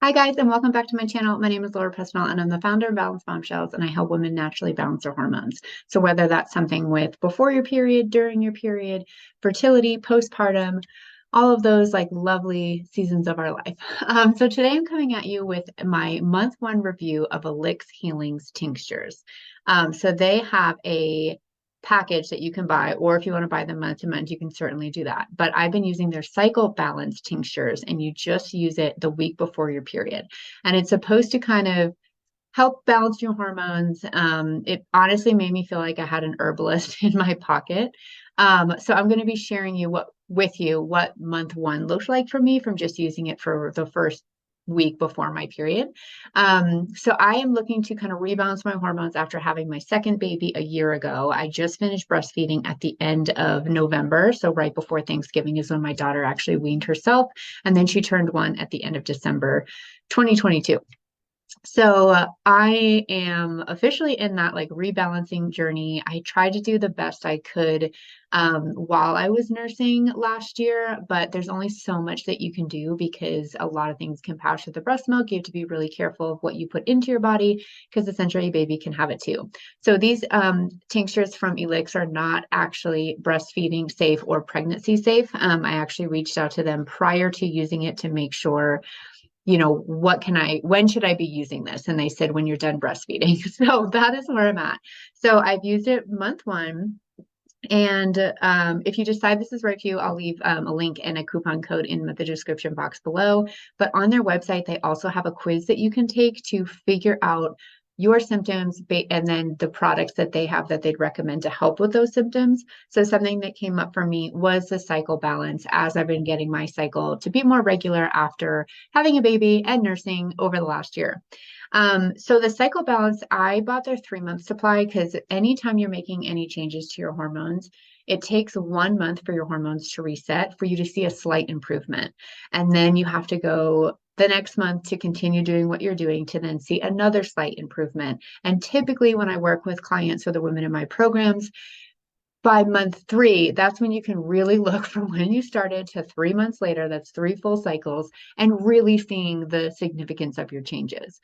Hi guys, and welcome back to my channel. My name is Laura Pesnell, and I'm the founder of Balanced Bombshells, and I help women naturally balance their hormones. So whether that's something with before your period, during your period, fertility, postpartum, all of those like lovely seasons of our life. So today I'm coming at you with my month one review of Elix Healing's tinctures. So they have a package that you can buy, or if you want to buy them month to month, you can certainly do that. But I've been using their cycle balance tinctures, and you just use it the week before your period. And it's supposed to kind of help balance your hormones. It honestly made me feel like I had an herbalist in my pocket. So I'm going to be sharing with you what month one looked like for me from just using it for the first week before my period. So I am looking to kind of rebalance my hormones after having my second baby a year ago. I just finished breastfeeding at the end of November. So right before Thanksgiving is when my daughter actually weaned herself. And then she turned one at the end of December 2022. So I am officially in that like rebalancing journey. I tried to do the best I could while I was nursing last year, but there's only so much that you can do because a lot of things can pass with the breast milk. You have to be really careful of what you put into your body because essentially a baby can have it too. So these tinctures from Elix are not actually breastfeeding safe or pregnancy safe. I actually reached out to them prior to using it to make sure when should I be using this? And they said, when you're done breastfeeding. So that is where I'm at. So I've used it month one. And if you decide this is right for you, I'll leave a link and a coupon code in the description box below. But on their website, they also have a quiz that you can take to figure out your symptoms and then the products that they have that they'd recommend to help with those symptoms. So something that came up for me was the cycle balance, as I've been getting my cycle to be more regular after having a baby and nursing over the last year. So the cycle balance, I bought their 3-month supply because anytime you're making any changes to your hormones, it takes 1 month for your hormones to reset for you to see a slight improvement. And then you have to go the next month to continue doing what you're doing to then see another slight improvement. And typically when I work with clients or the women in my programs, by month 3, that's when you can really look from when you started to 3 months later, that's 3 full cycles, and really seeing the significance of your changes.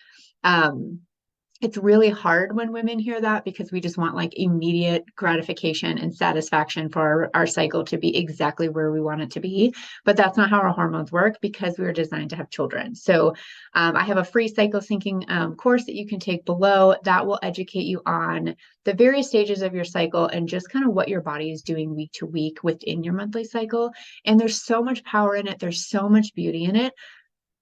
It's really hard when women hear that because we just want like immediate gratification and satisfaction for our cycle to be exactly where we want it to be. But that's not how our hormones work because we were designed to have children. So I have a free cycle syncing course that you can take below that will educate you on the various stages of your cycle and just kind of what your body is doing week to week within your monthly cycle. And there's so much power in it. There's so much beauty in it.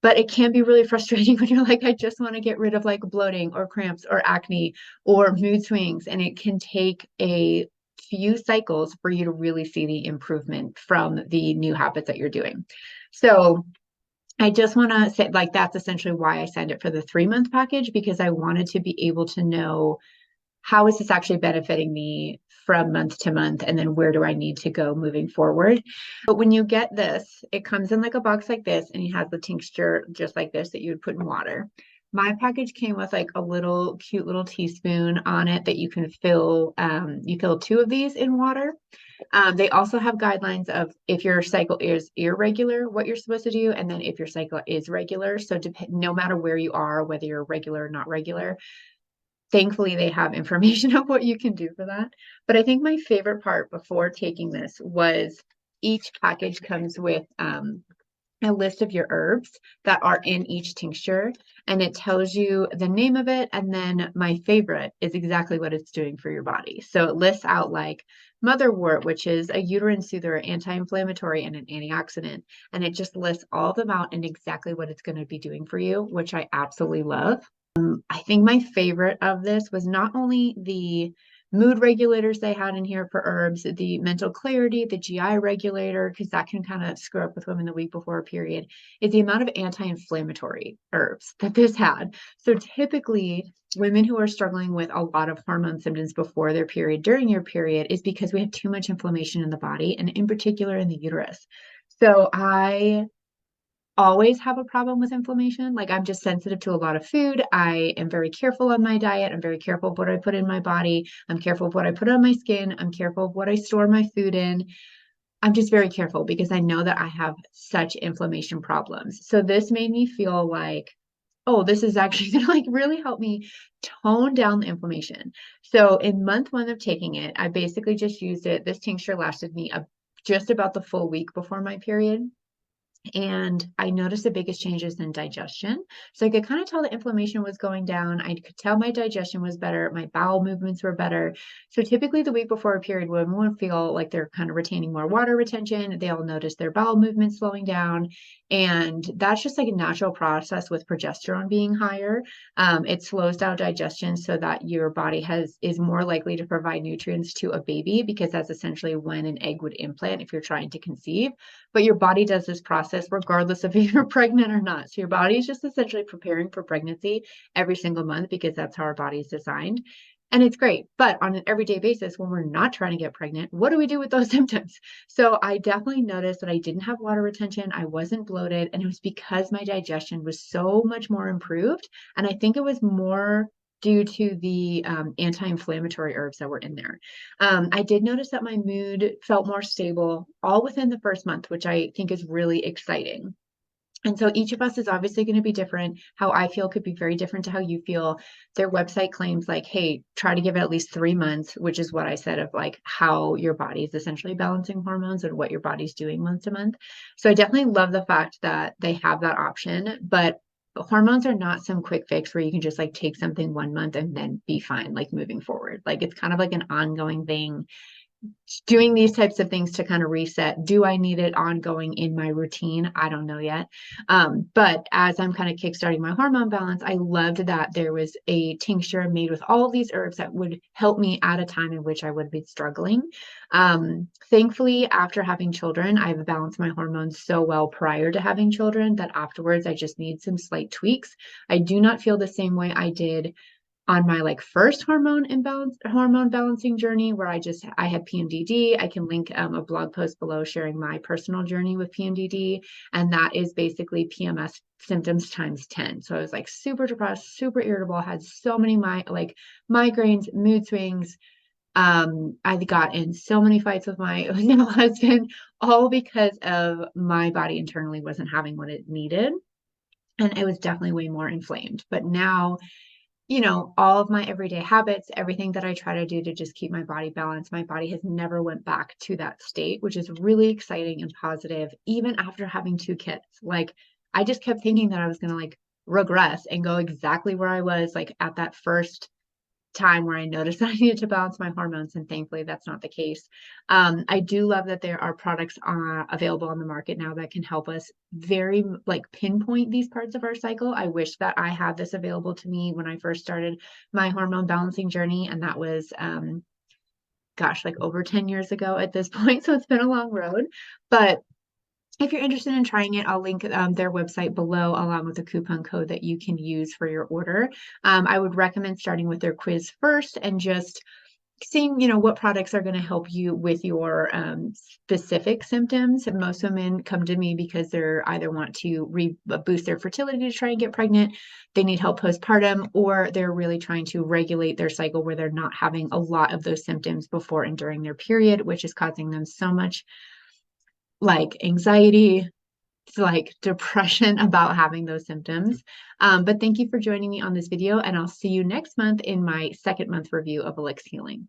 But it can be really frustrating when you're like, I just want to get rid of like bloating or cramps or acne or mood swings. And it can take a few cycles for you to really see the improvement from the new habits that you're doing. So I just want to say, like, that's essentially why I signed up for the 3-month package, because I wanted to be able to know, how is this actually benefiting me from month to month? And then where do I need to go moving forward? But when you get this, it comes in like a box like this, and it has the tincture just like this that you would put in water. My package came with like a little cute little teaspoon on it that you can fill. You fill 2 of these in water. They also have guidelines of if your cycle is irregular, what you're supposed to do, and then if your cycle is regular. So no matter where you are, whether you're regular or not regular, thankfully they have information of what you can do for that. But I think my favorite part before taking this was each package comes with a list of your herbs that are in each tincture, and it tells you the name of it. And then my favorite is exactly what it's doing for your body. So it lists out like motherwort, which is a uterine soother, anti-inflammatory, and an antioxidant. And it just lists all of them out and exactly what it's going to be doing for you, which I absolutely love. I think my favorite of this was not only the mood regulators they had in here for herbs, the mental clarity, the GI regulator, because that can kind of screw up with women the week before a period, is the amount of anti-inflammatory herbs that this had. So typically, women who are struggling with a lot of hormone symptoms before their period, during your period, is because we have too much inflammation in the body, and in particular in the uterus. So I always have a problem with inflammation. Like, I'm just sensitive to a lot of food. I am very careful on my diet. I'm very careful of what I put in my body. I'm careful of what I put on my skin. I'm careful of what I store my food in. I'm just very careful because I know that I have such inflammation problems. So this made me feel like oh, this is actually gonna like really help me tone down the inflammation. So in month one of taking it, I basically just used it. This tincture lasted me just about the full week before my period. And I noticed the biggest changes in digestion. So I could kind of tell the inflammation was going down. I could tell my digestion was better. My bowel movements were better. So typically the week before a period, women will feel like they're kind of retaining more water retention. They'll notice their bowel movements slowing down. And that's just like a natural process with progesterone being higher. It slows down digestion so that your body is more likely to provide nutrients to a baby, because that's essentially when an egg would implant if you're trying to conceive. But your body does this process regardless of if you're pregnant or not. So your body is just essentially preparing for pregnancy every single month, because that's how our body is designed. And it's great. But on an everyday basis, when we're not trying to get pregnant, what do we do with those symptoms? So I definitely noticed that I didn't have water retention. I wasn't bloated. And it was because my digestion was so much more improved. And I think it was more due to the anti-inflammatory herbs that were in there. I did notice that my mood felt more stable all within the first month, which I think is really exciting. And so each of us is obviously going to be different. How I feel could be very different to how you feel. Their website claims like, hey, try to give it at least 3 months, which is what I said of like how your body is essentially balancing hormones and what your body's doing month to month. So I definitely love the fact that they have that option, but hormones are not some quick fix where you can just like take something 1 month and then be fine, like moving forward. Like it's kind of like an ongoing thing, doing these types of things to kind of reset. Do I need it ongoing in my routine? I don't know yet. But as I'm kind of kickstarting my hormone balance, I loved that there was a tincture made with all of these herbs that would help me at a time in which I would be struggling. Thankfully, after having children, I've balanced my hormones so well prior to having children that afterwards I just need some slight tweaks. I do not feel the same way I did on my like first hormone balancing journey, where I had PMDD. I can link a blog post below sharing my personal journey with PMDD, and that is basically PMS symptoms times 10. So I was like super depressed, super irritable, had so many migraines, mood swings. I got in so many fights with my now husband, all because of my body internally wasn't having what it needed, and it was definitely way more inflamed. But now, all of my everyday habits, everything that I try to do to just keep my body balanced, my body has never went back to that state, which is really exciting and positive, even after having 2 kids. Like, I just kept thinking that I was going to like regress and go exactly where I was like at that first time where I noticed that I needed to balance my hormones, and thankfully that's not the case. I do love that there are products available on the market now that can help us very like pinpoint these parts of our cycle. I wish that I had this available to me when I first started my hormone balancing journey, and that was gosh, like over 10 years ago at this point. So it's been a long road, but if you're interested in trying it, I'll link their website below along with a coupon code that you can use for your order. I would recommend starting with their quiz first and just seeing, what products are going to help you with your specific symptoms. And most women come to me because they're either want to boost their fertility to try and get pregnant, they need help postpartum, or they're really trying to regulate their cycle where they're not having a lot of those symptoms before and during their period, which is causing them so much like anxiety, like depression about having those symptoms. But thank you for joining me on this video, and I'll see you next month in my second month review of Elix Healing.